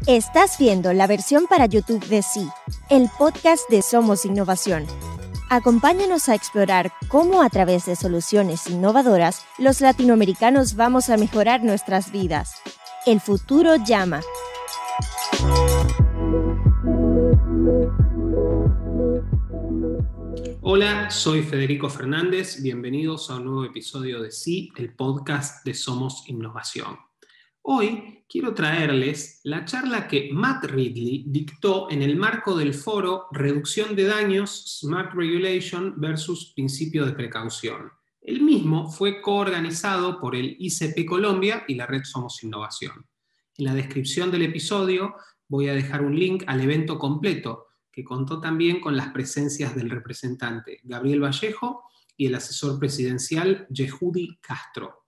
Estás viendo la versión para YouTube de Sí, el podcast de Somos Innovación. Acompáñanos a explorar cómo a través de soluciones innovadoras los latinoamericanos vamos a mejorar nuestras vidas. El futuro llama. Hola, soy Federico Fernández. Bienvenidos a un nuevo episodio de Sí, el podcast de Somos Innovación. Hoy quiero traerles la charla que Matt Ridley dictó en el marco del foro Reducción de Daños, Smart Regulation versus Principio de Precaución. El mismo fue coorganizado por el ICP Colombia y la red Somos Innovación. En la descripción del episodio voy a dejar un link al evento completo, que contó también con las presencias del representante Gabriel Vallejo y el asesor presidencial Yehudi Castro.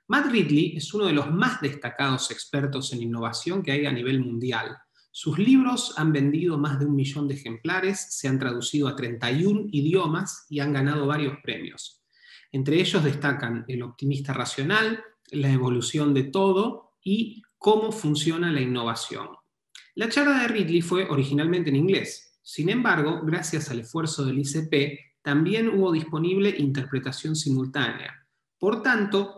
Matt Ridley es uno de los más destacados expertos en innovación que hay a nivel mundial. Sus libros han vendido más de 1 millón de ejemplares, se han traducido a 31 idiomas y han ganado varios premios. Entre ellos destacan El optimista racional, La evolución de todo y Cómo funciona la innovación. La charla de Ridley fue originalmente en inglés. Sin embargo, gracias al esfuerzo del ICP, también hubo disponible interpretación simultánea. Por tanto,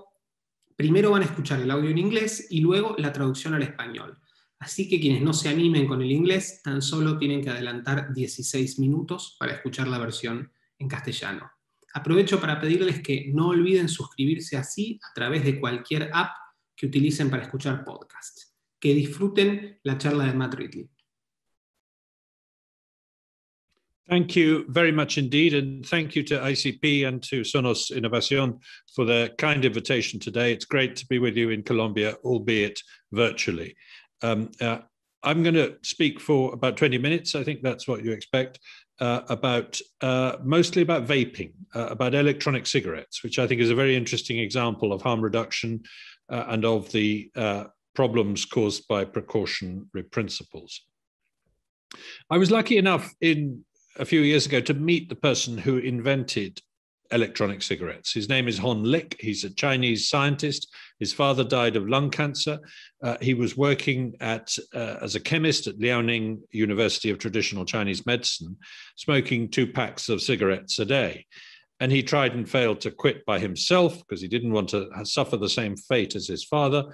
primero van a escuchar el audio en inglés y luego la traducción al español. Así que quienes no se animen con el inglés, tan solo tienen que adelantar 16 minutos para escuchar la versión en castellano. Aprovecho para pedirles que no olviden suscribirse así a través de cualquier app que utilicen para escuchar podcasts. Que disfruten la charla de Matt Ridley. Thank you very much indeed, and thank you to ICP and to Sonos Innovación for the kind invitation today. It's great to be with you in Colombia, albeit virtually. I'm going to speak for about 20 minutes. I think that's what you expect, mostly about vaping, about electronic cigarettes, which I think is a very interesting example of harm reduction and of the problems caused by precautionary principles. I was lucky enough a few years ago to meet the person who invented electronic cigarettes. His name is Hon Lik. He's a Chinese scientist. His father died of lung cancer. He was working as a chemist at Liaoning University of Traditional Chinese Medicine, smoking 2 packs of cigarettes a day. And he tried and failed to quit by himself because he didn't want to suffer the same fate as his father.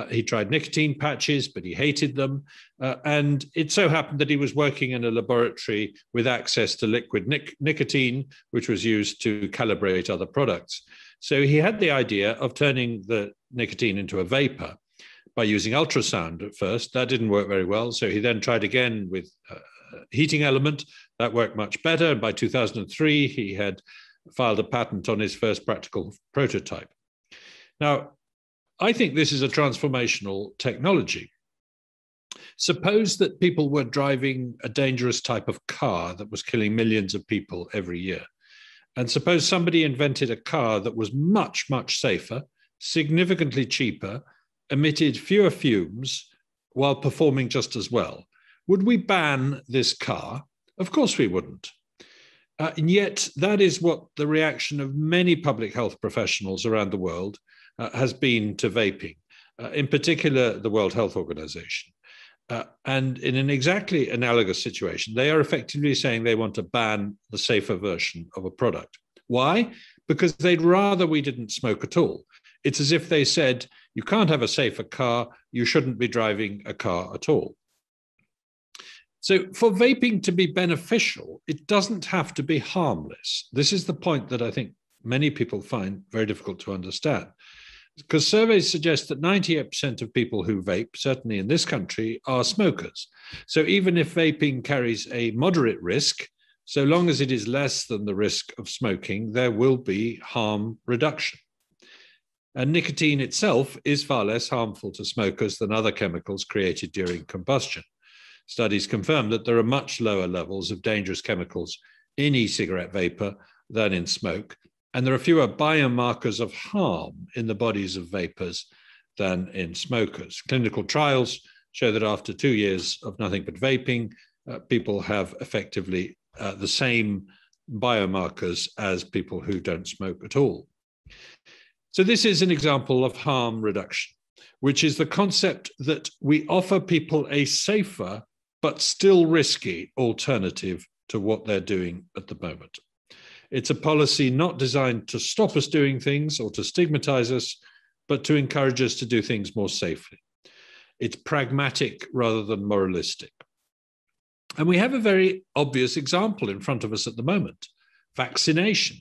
He tried nicotine patches, but he hated them. And it so happened that he was working in a laboratory with access to liquid nicotine, which was used to calibrate other products. So he had the idea of turning the nicotine into a vapor by using ultrasound at first. That didn't work very well. So he then tried again with a heating element. That worked much better. And by 2003, he had filed a patent on his first practical prototype. Now, I think this is a transformational technology. Suppose that people were driving a dangerous type of car that was killing millions of people every year. And suppose somebody invented a car that was much, much safer, significantly cheaper, emitted fewer fumes while performing just as well. Would we ban this car? Of course we wouldn't. And yet that is what the reaction of many public health professionals around the world has been to vaping, in particular the World Health Organization. And in an exactly analogous situation, they are effectively saying they want to ban the safer version of a product. Why? Because they'd rather we didn't smoke at all. It's as if they said, you can't have a safer car, you shouldn't be driving a car at all. So for vaping to be beneficial, it doesn't have to be harmless. This is the point that I think many people find very difficult to understand. Because surveys suggest that 98% of people who vape, certainly in this country, are smokers. So even if vaping carries a moderate risk, so long as it is less than the risk of smoking, there will be harm reduction. And nicotine itself is far less harmful to smokers than other chemicals created during combustion. Studies confirm that there are much lower levels of dangerous chemicals in e-cigarette vapor than in smoke, and there are fewer biomarkers of harm in the bodies of vapors than in smokers. Clinical trials show that after 2 years of nothing but vaping, people have effectively the same biomarkers as people who don't smoke at all. So this is an example of harm reduction. which is the concept that we offer people a safer but still risky alternative to what they're doing at the moment. It's a policy not designed to stop us doing things or to stigmatize us, but to encourage us to do things more safely. It's pragmatic rather than moralistic. And we have a very obvious example in front of us at the moment: vaccination.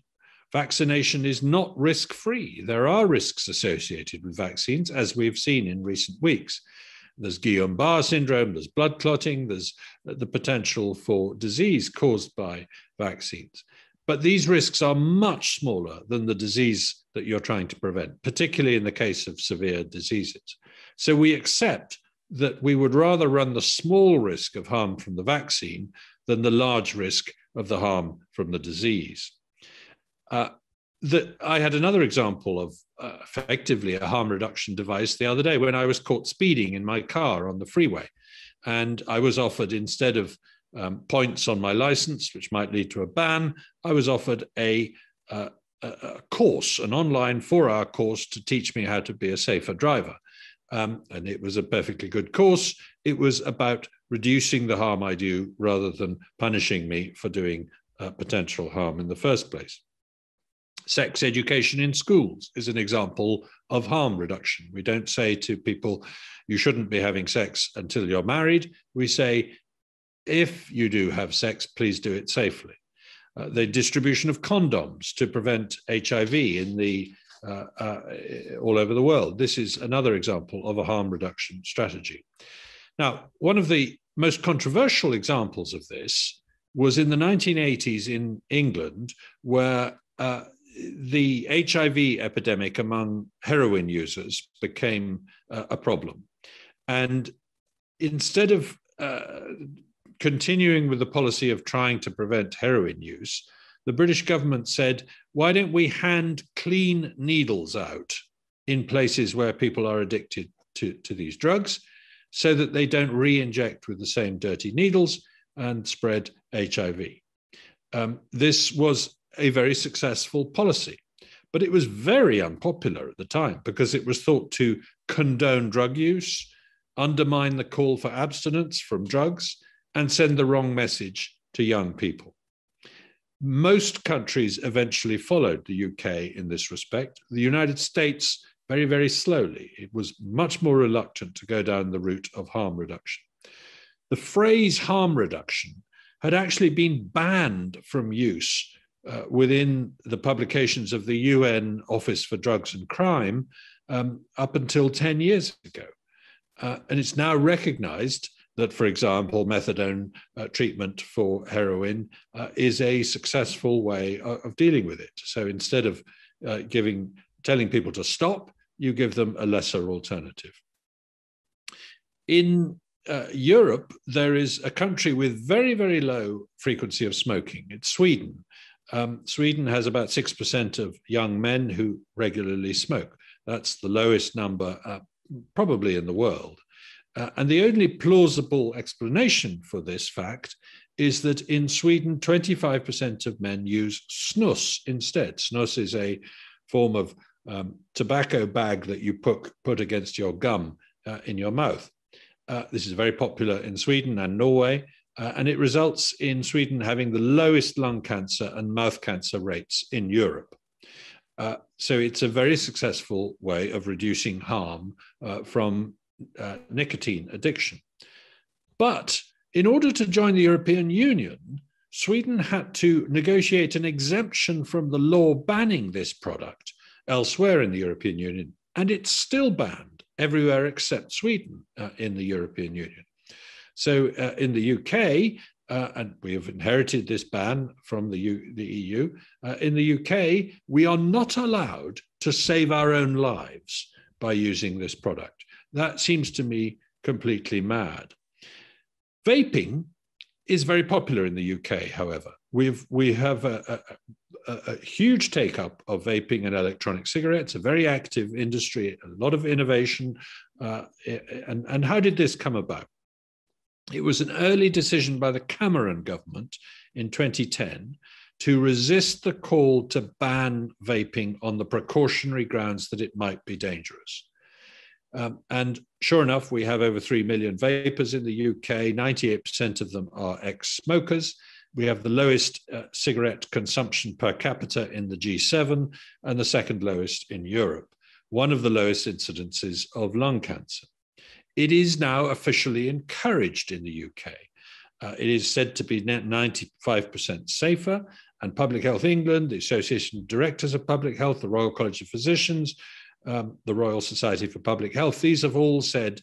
Vaccination is not risk-free. There are risks associated with vaccines, as we've seen in recent weeks. There's Guillain-Barré syndrome, there's blood clotting, there's the potential for disease caused by vaccines. But these risks are much smaller than the disease that you're trying to prevent, particularly in the case of severe diseases. So we accept that we would rather run the small risk of harm from the vaccine than the large risk of the harm from the disease. I had another example of effectively a harm reduction device the other day when I was caught speeding in my car on the freeway. And I was offered, instead of points on my license, which might lead to a ban, I was offered a course, an online 4-hour course to teach me how to be a safer driver. And it was a perfectly good course. It was about reducing the harm I do rather than punishing me for doing potential harm in the first place. Sex education in schools is an example of harm reduction. We don't say to people, you shouldn't be having sex until you're married. We say, if you do have sex, please do it safely. The distribution of condoms to prevent HIV in the all over the world. This is another example of a harm reduction strategy. Now, one of the most controversial examples of this was in the 1980s in England, where the HIV epidemic among heroin users became a problem. And instead of continuing with the policy of trying to prevent heroin use, the British government said, why don't we hand clean needles out in places where people are addicted to these drugs so that they don't re-inject with the same dirty needles and spread HIV. This was a very successful policy, but it was very unpopular at the time because it was thought to condone drug use, undermine the call for abstinence from drugs, and send the wrong message to young people. Most countries eventually followed the UK in this respect. The United States, very, very slowly. It was much more reluctant to go down the route of harm reduction. The phrase harm reduction had actually been banned from use within the publications of the UN Office for Drugs and Crime up until 10 years ago. And it's now recognized that, for example, methadone treatment for heroin is a successful way of dealing with it. So instead of telling people to stop, you give them a lesser alternative. In Europe, there is a country with very, very low frequency of smoking. It's Sweden. Sweden has about 6% of young men who regularly smoke. That's the lowest number probably in the world. And the only plausible explanation for this fact is that in Sweden, 25% of men use snus instead. Snus is a form of tobacco bag that you put against your gum in your mouth. This is very popular in Sweden and Norway, and it results in Sweden having the lowest lung cancer and mouth cancer rates in Europe. So it's a very successful way of reducing harm from nicotine addiction. But in order to join the European Union, Sweden had to negotiate an exemption from the law banning this product elsewhere in the European Union, and it's still banned everywhere except Sweden in the European Union. So in the UK, and we have inherited this ban from the EU, in the UK, we are not allowed to save our own lives by using this product. That seems to me completely mad. Vaping is very popular in the UK, however. We have a huge take-up of vaping and electronic cigarettes, a very active industry, a lot of innovation. And how did this come about? It was an early decision by the Cameron government in 2010 to resist the call to ban vaping on the precautionary grounds that it might be dangerous. And sure enough, we have over 3 million vapers in the UK. 98% of them are ex-smokers. We have the lowest cigarette consumption per capita in the G7 and the second lowest in Europe, one of the lowest incidences of lung cancer. It is now officially encouraged in the UK. It is said to be 95% safer, and Public Health England, the Association of Directors of Public Health, the Royal College of Physicians, the Royal Society for Public Health, these have all said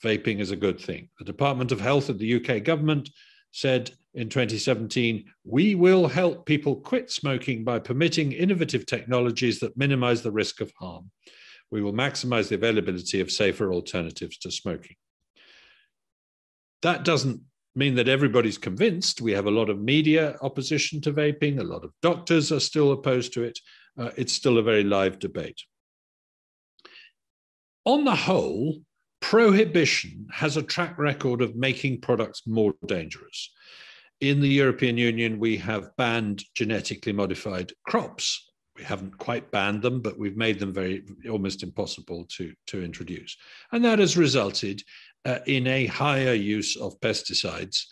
vaping is a good thing. The Department of Health of the UK government said in 2017, we will help people quit smoking by permitting innovative technologies that minimize the risk of harm. We will maximize the availability of safer alternatives to smoking. That doesn't mean that everybody's convinced. We have a lot of media opposition to vaping. A lot of doctors are still opposed to it. It's still a very live debate. On the whole, prohibition has a track record of making products more dangerous. In the European Union, we have banned genetically modified crops. We haven't quite banned them, but we've made them almost impossible to introduce. And that has resulted in a higher use of pesticides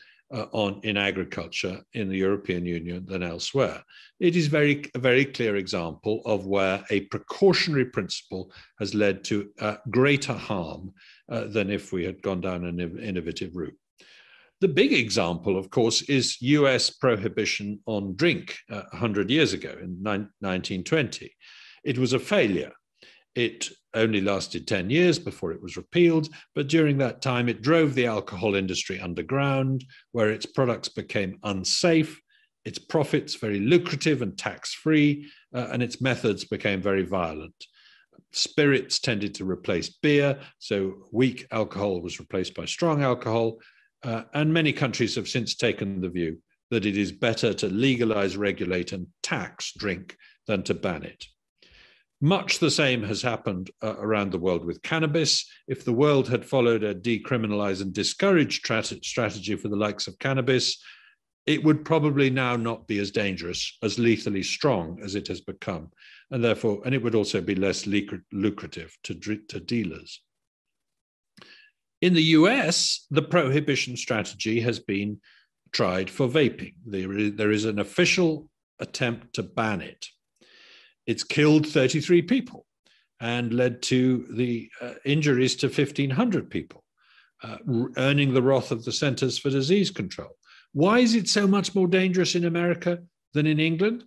in agriculture in the European Union than elsewhere. It is a very clear example of where a precautionary principle has led to greater harm than if we had gone down an innovative route. The big example, of course, is US prohibition on drink 100 years ago in 1920. It was a failure. It only lasted 10 years before it was repealed, but during that time it drove the alcohol industry underground, where its products became unsafe, its profits very lucrative and tax-free, and its methods became very violent. Spirits tended to replace beer, so weak alcohol was replaced by strong alcohol, and many countries have since taken the view that it is better to legalize, regulate, and tax drink than to ban it. Much the same has happened around the world with cannabis. If the world had followed a decriminalize and discourage strategy for the likes of cannabis, it would probably now not be as dangerous, as lethally strong as it has become. And it would also be less lucrative to dealers. In the US, the prohibition strategy has been tried for vaping. There is an official attempt to ban it. It's killed 33 people and led to the injuries to 1,500 people, earning the wrath of the Centers for Disease Control. Why is it so much more dangerous in America than in England?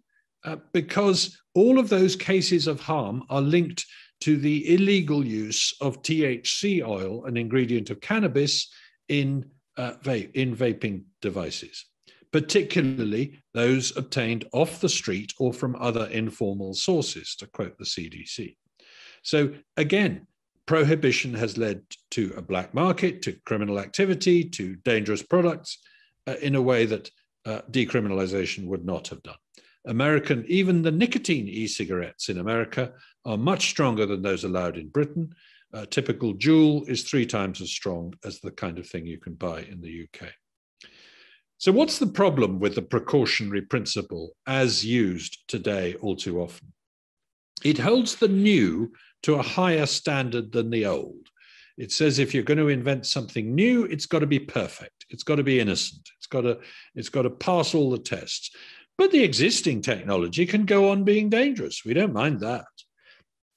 Because all of those cases of harm are linked to the illegal use of THC oil, an ingredient of cannabis, in vaping devices, particularly those obtained off the street or from other informal sources, to quote the CDC. So again, prohibition has led to a black market, to criminal activity, to dangerous products in a way that decriminalization would not have done. Even the nicotine e-cigarettes in America are much stronger than those allowed in Britain. Typical Juul is 3 times as strong as the kind of thing you can buy in the UK. So what's the problem with the precautionary principle as used today all too often? It holds the new to a higher standard than the old. It says if you're going to invent something new, it's got to be perfect. It's got to be innocent. It's got to pass all the tests. But the existing technology can go on being dangerous. We don't mind that.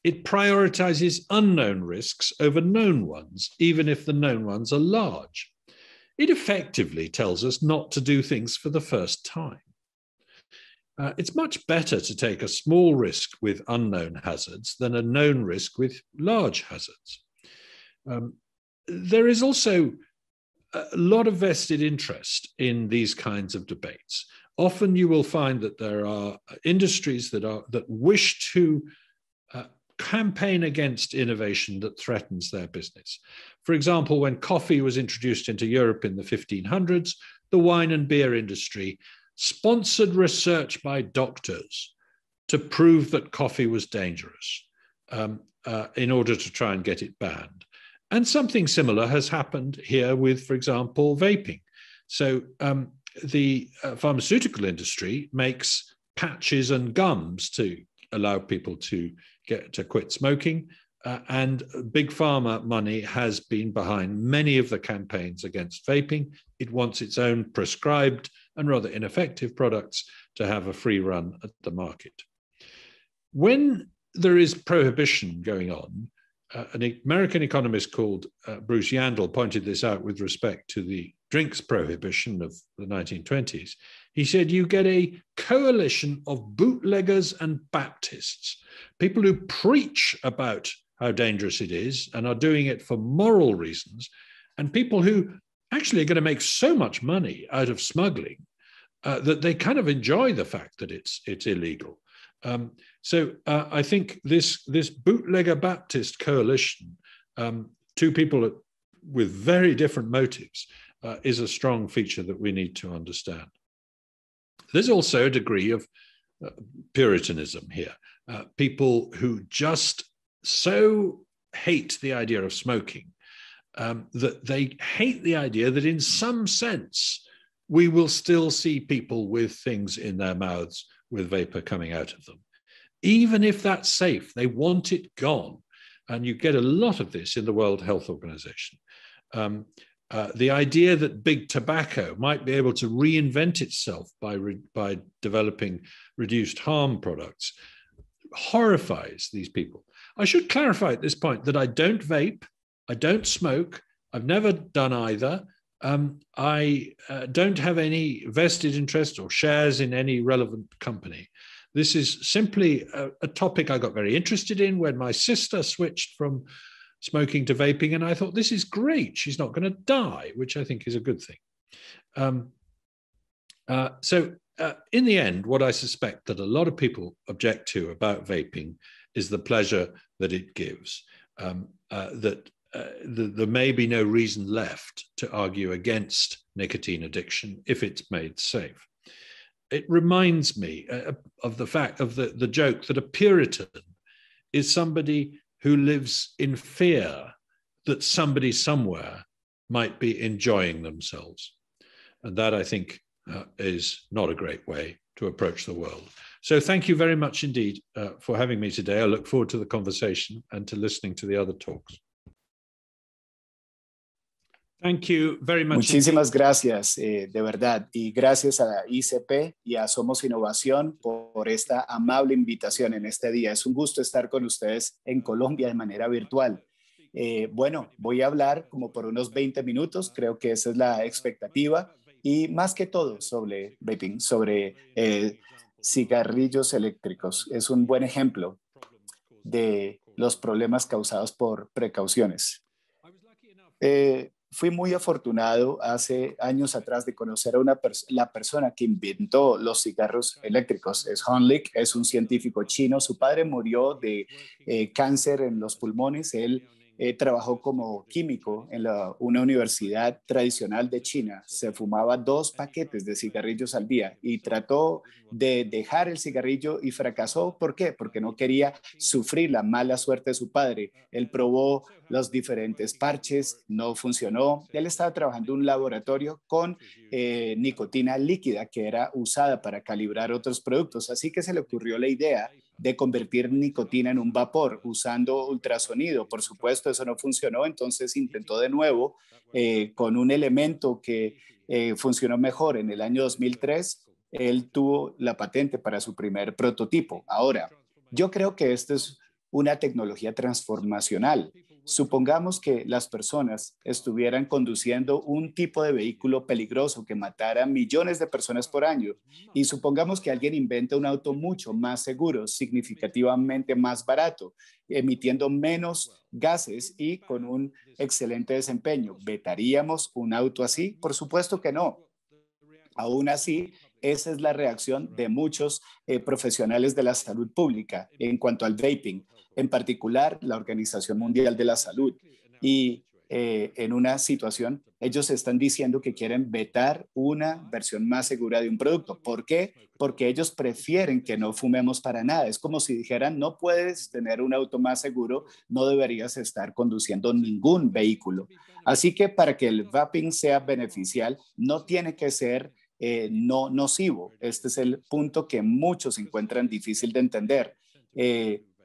It prioritizes unknown risks over known ones, even if the known ones are large. It effectively tells us not to do things for the first time. It's much better to take a small risk with unknown hazards than a known risk with large hazards. There is also a lot of vested interest in these kinds of debates. Often you will find that there are industries that wish to campaign against innovation that threatens their business. For example, when coffee was introduced into Europe in the 1500s, the wine and beer industry sponsored research by doctors to prove that coffee was dangerous in order to try and get it banned. And something similar has happened here with, for example, vaping. So the pharmaceutical industry makes patches and gums to allow people to quit smoking. And big pharma money has been behind many of the campaigns against vaping. It wants its own prescribed and rather ineffective products to have a free run at the market. When there is prohibition going on, an American economist called Bruce Yandell pointed this out with respect to the drinks prohibition of the 1920s. He said you get a coalition of bootleggers and Baptists, people who preach about how dangerous it is and are doing it for moral reasons, and people who actually are going to make so much money out of smuggling that they kind of enjoy the fact that it's illegal. So I think this bootlegger Baptist coalition, two people with very different motives, is a strong feature that we need to understand. There's also a degree of Puritanism here. People who just so hate the idea of smoking that they hate the idea that in some sense we will still see people with things in their mouths with vapor coming out of them. Even if that's safe, they want it gone. And you get a lot of this in the World Health Organization. The idea that big tobacco might be able to reinvent itself by developing reduced harm products horrifies these people. I should clarify at this point that I don't vape, I don't smoke, I've never done either. I don't have any vested interest or shares in any relevant company. This is simply a topic I got very interested in when my sister switched from smoking to vaping, and I thought, this is great. She's not going to die, which I think is a good thing. So in the end, what I suspect that a lot of people object to about vaping is the pleasure that it gives, there may be no reason left to argue against nicotine addiction if it's made safe. It reminds me of the fact of the joke that a Puritan is somebody who lives in fear that somebody somewhere might be enjoying themselves. And that, I think, is not a great way to approach the world. So thank you very much indeed for having me today. I look forward to the conversation and to listening to the other talks. Thank you very much. Muchísimas gracias, de verdad. Y gracias a ICP y a Somos Innovación por esta amable invitación en este día. Es un gusto estar con ustedes en Colombia de manera virtual. Bueno, voy a hablar como por unos 20 minutos. Creo que esa es la expectativa. Y más que todo sobre vaping, sobre cigarrillos eléctricos. Es un buen ejemplo de los problemas causados por precauciones. Fui muy afortunado hace años atrás de conocer a la persona que inventó los cigarros eléctricos. Es Han Lik, es un científico chino. Su padre murió de cáncer en los pulmones. Él trabajó como químico en una universidad tradicional de China. Se fumaba 2 paquetes de cigarrillos al día y trató de dejar el cigarrillo y fracasó. ¿Por qué? Porque no quería sufrir la mala suerte de su padre. Él probó los diferentes parches, no funcionó. Él estaba trabajando en un laboratorio con nicotina líquida que era usada para calibrar otros productos. Así que se le ocurrió la idea de convertir nicotina en un vapor usando ultrasonido. Por supuesto, eso no funcionó, entonces intentó de nuevo con un elemento que funcionó mejor. En el año 2003, él tuvo la patente para su primer prototipo. Ahora, yo creo que esta es una tecnología transformacional. Supongamos que las personas estuvieran conduciendo un tipo de vehículo peligroso que matara millones de personas por año y supongamos que alguien inventa un auto mucho más seguro, significativamente más barato, emitiendo menos gases y con un excelente desempeño. ¿Vetaríamos un auto así? Por supuesto que no. Aún así, esa es la reacción de muchos profesionales de la salud pública en cuanto al vaping, en particular la Organización Mundial de la Salud. Y en una situación, ellos están diciendo que quieren vetar una versión más segura de un producto. ¿Por qué? Porque ellos prefieren que no fumemos para nada. Es como si dijeran, no puedes tener un auto más seguro, no deberías estar conduciendo ningún vehículo. Así que para que el vaping sea beneficial, no tiene que ser no nocivo. Este es el punto que muchos encuentran difícil de entender.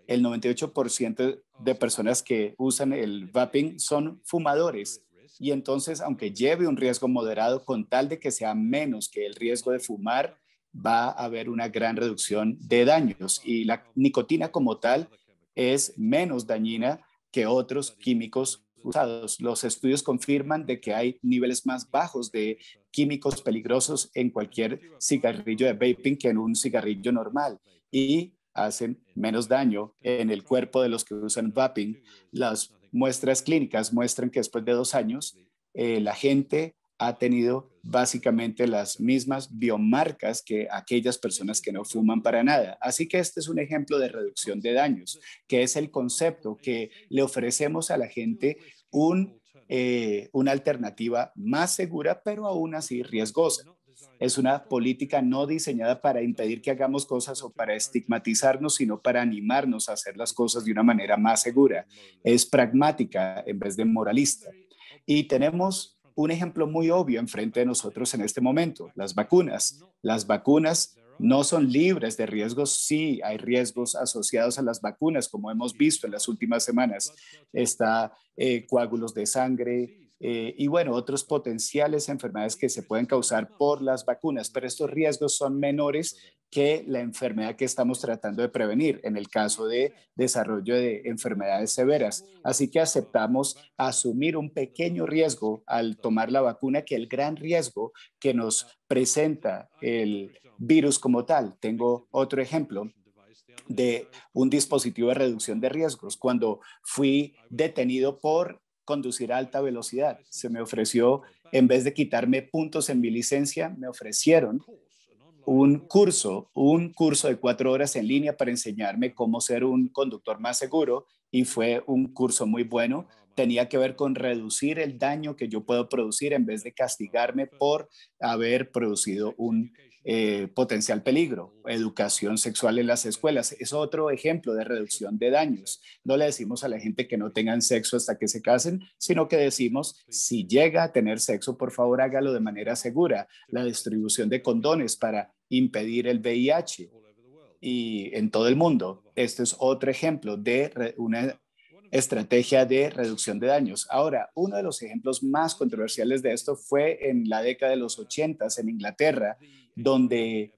el 98% de personas que usan el vaping son fumadores. Y entonces, aunque lleve un riesgo moderado, con tal de que sea menos que el riesgo de fumar, va a haber una gran reducción de daños. Y la nicotina como tal es menos dañina que otros químicos usados. Los estudios confirman de que hay niveles más bajos de químicos peligrosos en cualquier cigarrillo de vaping que en un cigarrillo normal y hacen menos daño en el cuerpo de los que usan vaping. Las muestras clínicas muestran que después de 2 años la gente ha tenido básicamente las mismas biomarcas que aquellas personas que no fuman para nada. Así que este es un ejemplo de reducción de daños, que es el concepto que le ofrecemos a la gente una alternativa más segura, pero aún así riesgosa. Es una política no diseñada para impedir que hagamos cosas o para estigmatizarnos, sino para animarnos a hacer las cosas de una manera más segura. Es pragmática en vez de moralista. Y tenemos un ejemplo muy obvio enfrente de nosotros en este momento, las vacunas. Las vacunas no son libres de riesgos. Sí, hay riesgos asociados a las vacunas, como hemos visto en las últimas semanas. Está coágulos de sangre, y bueno, otros potenciales enfermedades que se pueden causar por las vacunas, pero estos riesgos son menores que la enfermedad que estamos tratando de prevenir en el caso de desarrollo de enfermedades severas. Así que aceptamos asumir un pequeño riesgo al tomar la vacuna que el gran riesgo que nos presenta el virus como tal. Tengo otro ejemplo de un dispositivo de reducción de riesgos. Cuando fui detenido por conducir a alta velocidad, se me ofreció, en vez de quitarme puntos en mi licencia, me ofrecieron un curso de 4 horas en línea para enseñarme cómo ser un conductor más seguro, y fue un curso muy bueno. Tenía que ver con reducir el daño que yo puedo producir en vez de castigarme por haber producido un potencial peligro. Educación sexual en las escuelas es otro ejemplo de reducción de daños. No le decimos a la gente que no tengan sexo hasta que se casen, sino que decimos, si llega a tener sexo, por favor hágalo de manera segura. La distribución de condones para impedir el VIH y en todo el mundo. Este es otro ejemplo de una estrategia de reducción de daños. Ahora, uno de los ejemplos más controversiales de esto fue en la década de los 80 en Inglaterra, donde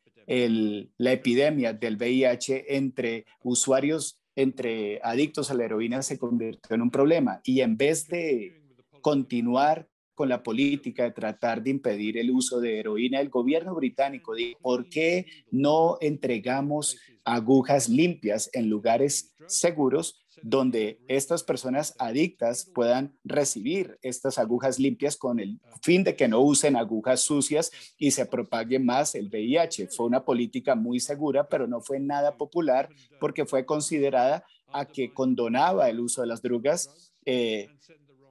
la epidemia del VIH entre usuarios, entre adictos a la heroína, se convirtió en un problema. Y en vez de continuar con la política de tratar de impedir el uso de heroína, el gobierno británico dijo, ¿por qué no entregamos agujas limpias en lugares seguros donde estas personas adictas puedan recibir estas agujas limpias con el fin de que no usen agujas sucias y se propague más el VIH? Fue una política muy segura, pero no fue nada popular porque fue considerada a que condonaba el uso de las drogas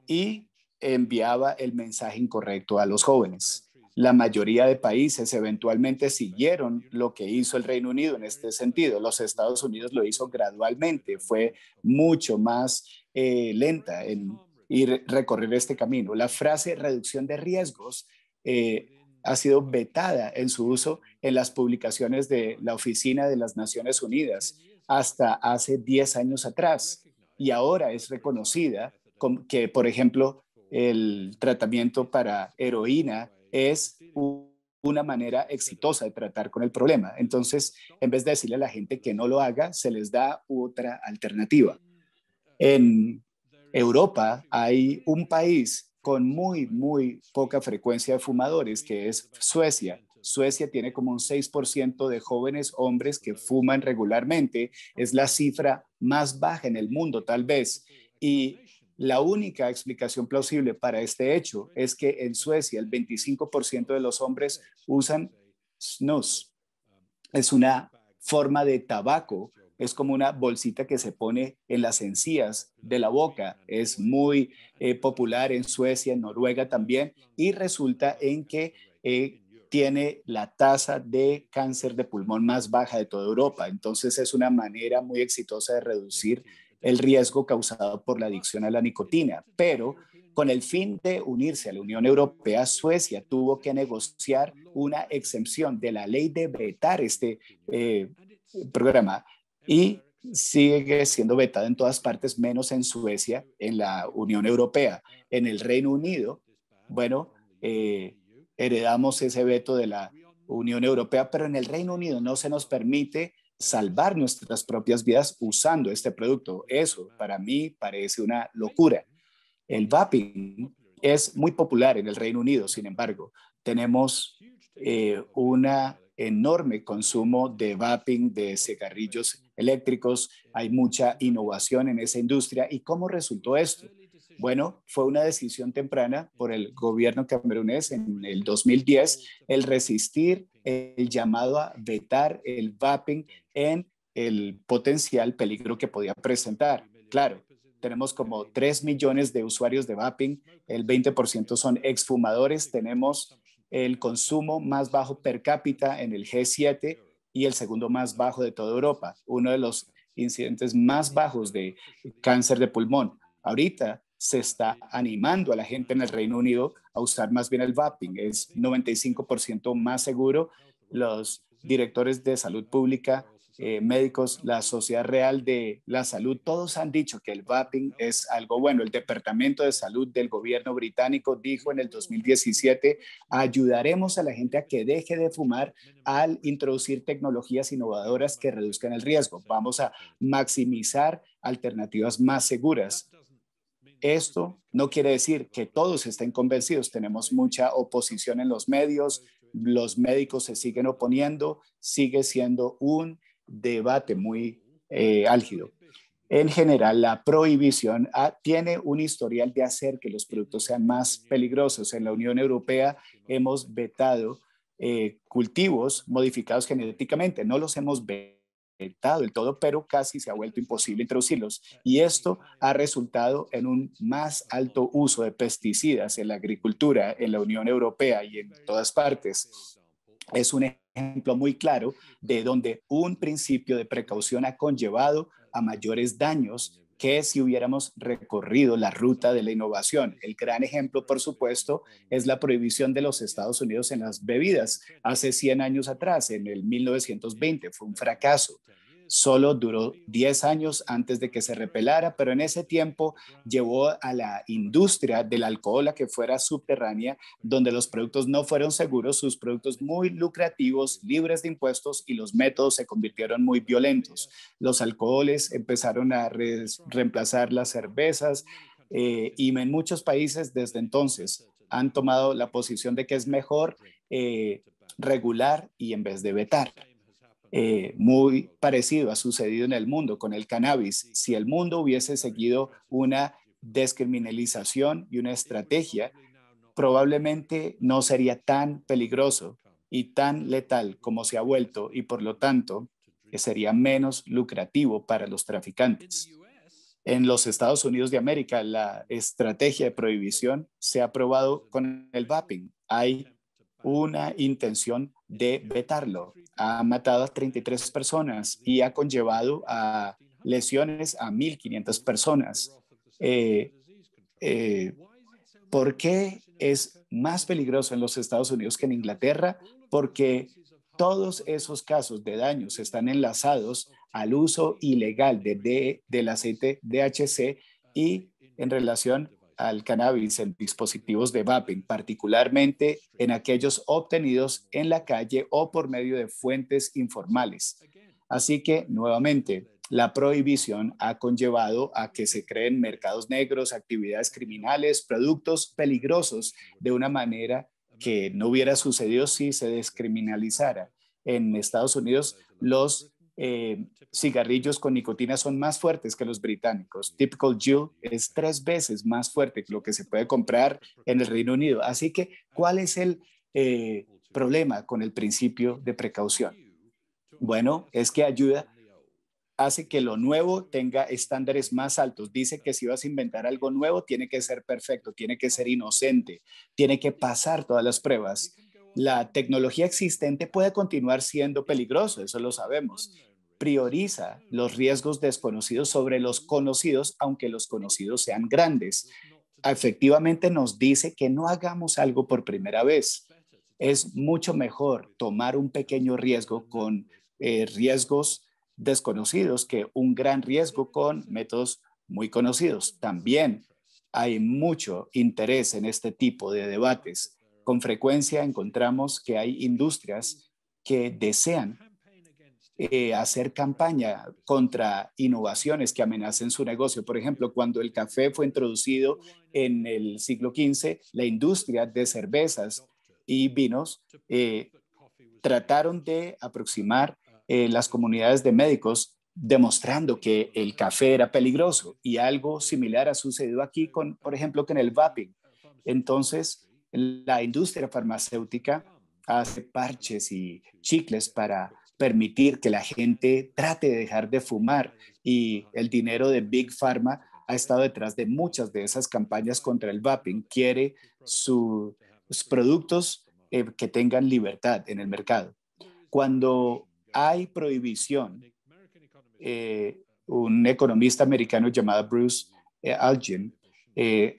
y enviaba el mensaje incorrecto a los jóvenes. La mayoría de países eventualmente siguieron lo que hizo el Reino Unido en este sentido. Los Estados Unidos lo hizo gradualmente, fue mucho más lenta en ir recorrer este camino. La frase reducción de riesgos ha sido vetada en su uso en las publicaciones de la Oficina de las Naciones Unidas hasta hace 10 años atrás, y ahora es reconocida como que, por ejemplo, el tratamiento para heroína es una manera exitosa de tratar con el problema. Entonces, en vez de decirle a la gente que no lo haga, se les da otra alternativa. En Europa hay un país con muy poca frecuencia de fumadores, que es Suecia. Suecia tiene como un 6% de jóvenes hombres que fuman regularmente. Es la cifra más baja en el mundo, tal vez. Y la única explicación plausible para este hecho es que en Suecia el 25% de los hombres usan snus. Es una forma de tabaco, es como una bolsita que se pone en las encías de la boca. Es muy popular en Suecia, en Noruega también, y resulta en que tiene la tasa de cáncer de pulmón más baja de toda Europa. Entonces es una manera muy exitosa de reducir el riesgo causado por la adicción a la nicotina. Pero con el fin de unirse a la Unión Europea, Suecia tuvo que negociar una exención de la ley de vetar este programa, y sigue siendo vetado en todas partes, menos en Suecia, en la Unión Europea. En el Reino Unido, bueno, heredamos ese veto de la Unión Europea, pero en el Reino Unido no se nos permite salvar nuestras propias vidas usando este producto. Eso para mí parece una locura. El vaping es muy popular en el Reino Unido, sin embargo, tenemos un enorme consumo de vaping, de cigarrillos eléctricos, hay mucha innovación en esa industria. ¿Y cómo resultó esto? Bueno, fue una decisión temprana por el gobierno camerunés en el 2010 el resistir el llamado a vetar el vaping en el potencial peligro que podía presentar. Claro, tenemos como 3 millones de usuarios de vaping, el 20% son exfumadores, tenemos el consumo más bajo per cápita en el G7 y el segundo más bajo de toda Europa, uno de los incidentes más bajos de cáncer de pulmón. Ahorita se está animando a la gente en el Reino Unido a usar más bien el vaping, es 95% más seguro. Los directores de salud pública, médicos, la Sociedad Real de la Salud, todos han dicho que el vaping es algo bueno. El Departamento de Salud del gobierno británico dijo en el 2017, ayudaremos a la gente a que deje de fumar al introducir tecnologías innovadoras que reduzcan el riesgo. Vamos a maximizar alternativas más seguras. Esto no quiere decir que todos estén convencidos. Tenemos mucha oposición en los medios, los médicos se siguen oponiendo, sigue siendo un debate muy álgido. En general, la prohibición tiene un historial de hacer que los productos sean más peligrosos. En la Unión Europea hemos vetado cultivos modificados genéticamente. No los hemos vetado del todo, pero casi se ha vuelto imposible introducirlos. Y esto ha resultado en un más alto uso de pesticidas en la agricultura en la Unión Europea y en todas partes. Es un ejemplo muy claro de donde un principio de precaución ha conllevado a mayores daños que si hubiéramos recorrido la ruta de la innovación. El gran ejemplo, por supuesto, es la prohibición de los Estados Unidos en las bebidas. Hace 100 años atrás, en el 1920, fue un fracaso. Solo duró 10 años antes de que se repelara, pero en ese tiempo llevó a la industria del alcohol a que fuera subterránea, donde los productos no fueron seguros, sus productos muy lucrativos, libres de impuestos y los métodos se convirtieron muy violentos. Los alcoholes empezaron a reemplazar las cervezas y en muchos países desde entonces han tomado la posición de que es mejor regular y en vez de vetar. Muy parecido ha sucedido en el mundo con el cannabis. Si el mundo hubiese seguido una descriminalización y una estrategia, probablemente no sería tan peligroso y tan letal como se ha vuelto y por lo tanto sería menos lucrativo para los traficantes. En los Estados Unidos de América, la estrategia de prohibición se ha aprobado con el vaping. Hay una intención de vetarlo. Ha matado a 33 personas y ha conllevado a lesiones a 1.500 personas. ¿Por qué es más peligroso en los Estados Unidos que en Inglaterra? Porque todos esos casos de daños están enlazados al uso ilegal del aceite DHC y en relación al cannabis en dispositivos de vaping, particularmente en aquellos obtenidos en la calle o por medio de fuentes informales. Así que, nuevamente, la prohibición ha conllevado a que se creen mercados negros, actividades criminales, productos peligrosos de una manera que no hubiera sucedido si se descriminalizara. En Estados Unidos, los cigarrillos con nicotina son más fuertes que los británicos. Typical Juul es 3 veces más fuerte que lo que se puede comprar en el Reino Unido. Así que, ¿cuál es el problema con el principio de precaución? Bueno, es que hace que lo nuevo tenga estándares más altos. Dice que si vas a inventar algo nuevo, tiene que ser perfecto, tiene que ser inocente, tiene que pasar todas las pruebas. La tecnología existente puede continuar siendo peligroso, eso lo sabemos. Prioriza los riesgos desconocidos sobre los conocidos, aunque los conocidos sean grandes. Efectivamente nos dice que no hagamos algo por primera vez. Es mucho mejor tomar un pequeño riesgo con riesgos desconocidos que un gran riesgo con métodos muy conocidos. También hay mucho interés en este tipo de debates. Con frecuencia encontramos que hay industrias que desean hacer campaña contra innovaciones que amenacen su negocio. Por ejemplo, cuando el café fue introducido en el siglo XV, la industria de cervezas y vinos trataron de aproximar las comunidades de médicos demostrando que el café era peligroso, y algo similar ha sucedido aquí con, por ejemplo, con el vaping. Entonces, la industria farmacéutica hace parches y chicles para permitir que la gente trate de dejar de fumar, y el dinero de Big Pharma ha estado detrás de muchas de esas campañas contra el vaping. Quiere sus productos que tengan libertad en el mercado. Cuando hay prohibición, un economista americano llamado Bruce Algen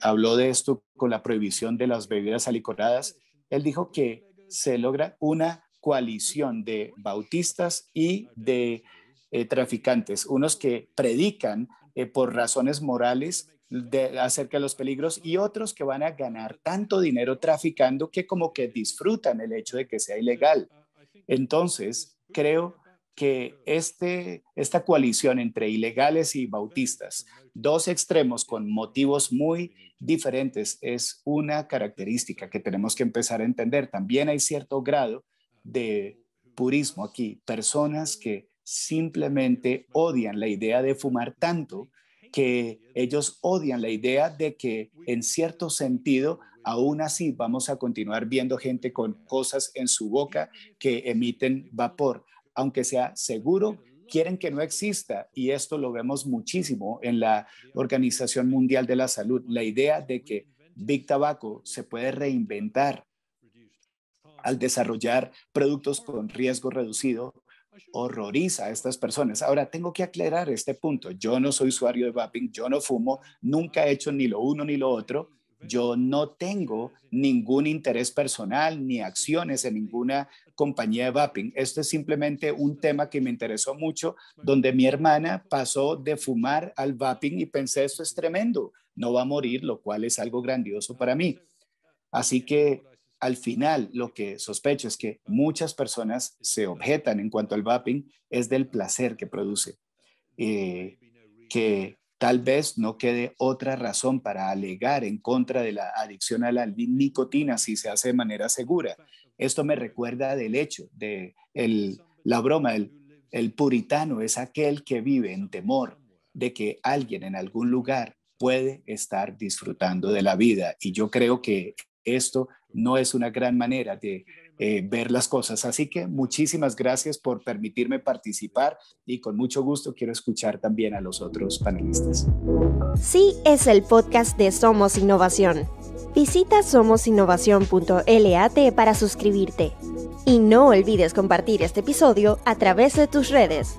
habló de esto con la prohibición de las bebidas alicoradas. Él dijo que se logra una coalición de bautistas y de traficantes, unos que predican por razones morales acerca de los peligros, y otros que van a ganar tanto dinero traficando que como que disfrutan el hecho de que sea ilegal. Entonces, creo que esta coalición entre ilegales y bautistas, dos extremos con motivos muy diferentes, es una característica que tenemos que empezar a entender. También hay cierto grado de purismo aquí, personas que simplemente odian la idea de fumar tanto que ellos odian la idea de que en cierto sentido aún así vamos a continuar viendo gente con cosas en su boca que emiten vapor. Aunque sea seguro, quieren que no exista, y esto lo vemos muchísimo en la Organización Mundial de la Salud. La idea de que Big Tobacco se puede reinventar al desarrollar productos con riesgo reducido horroriza a estas personas. Ahora, tengo que aclarar este punto. Yo no soy usuario de vaping, yo no fumo, nunca he hecho ni lo uno ni lo otro. Yo no tengo ningún interés personal ni acciones en ninguna compañía de vaping. Esto es simplemente un tema que me interesó mucho, donde mi hermana pasó de fumar al vaping y pensé, esto es tremendo, no va a morir, lo cual es algo grandioso para mí. Así que al final lo que sospecho es que muchas personas se objetan en cuanto al vaping es del placer que produce, que tal vez no quede otra razón para alegar en contra de la adicción a la nicotina si se hace de manera segura. Esto me recuerda del hecho de la broma, el puritano es aquel que vive en temor de que alguien en algún lugar puede estar disfrutando de la vida, y yo creo que esto no es una gran manera de ver las cosas. Así que muchísimas gracias por permitirme participar, y con mucho gusto quiero escuchar también a los otros panelistas. Sí, es el podcast de Somos Innovación. Visita somosinnovación.lat para suscribirte. Y no olvides compartir este episodio a través de tus redes.